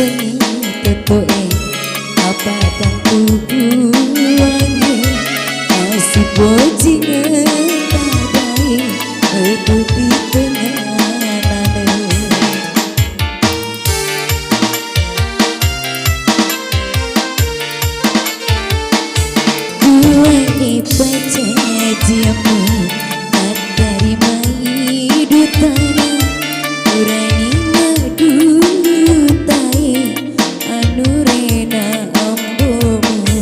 Seni totoe apa dan tubuhnya Asih bojing tadai Ikuti penanane Kuani baca diamu Dari mai dutana Urani madu tai Anurena ambomu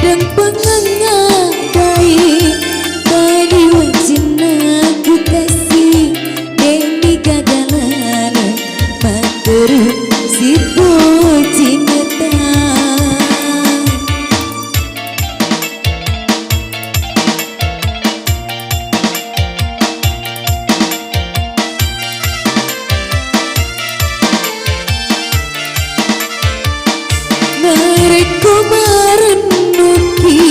Dan pengangai tadi wajin aku kasih demi gagalan materu si bojing mereka merenungi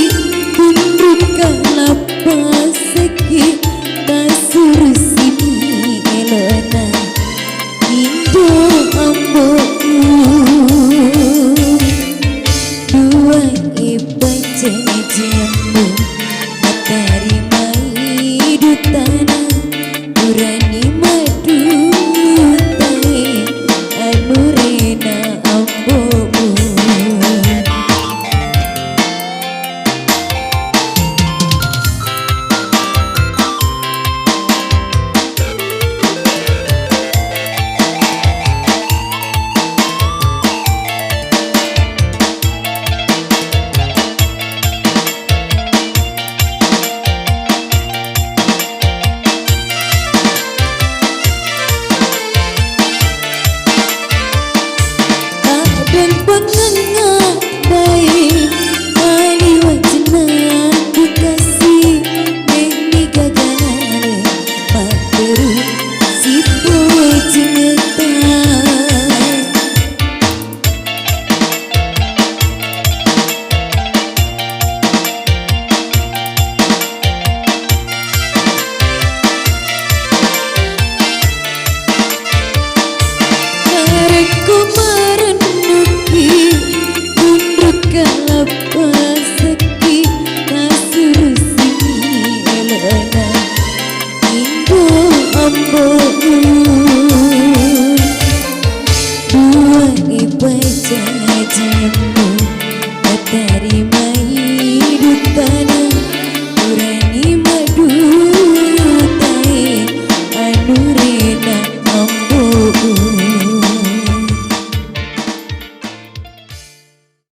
tunduk kalapa seki basur sini elona indo amboku dua ibaca jamu matahari mai dutana urani madu tai anurena amboku dan pengangai kali wajna aku kasih demi gagalan materu si bojing mereka merenungi tunduk kalapa seki kasur sini elona indo amboku dua ibaca jamu matahari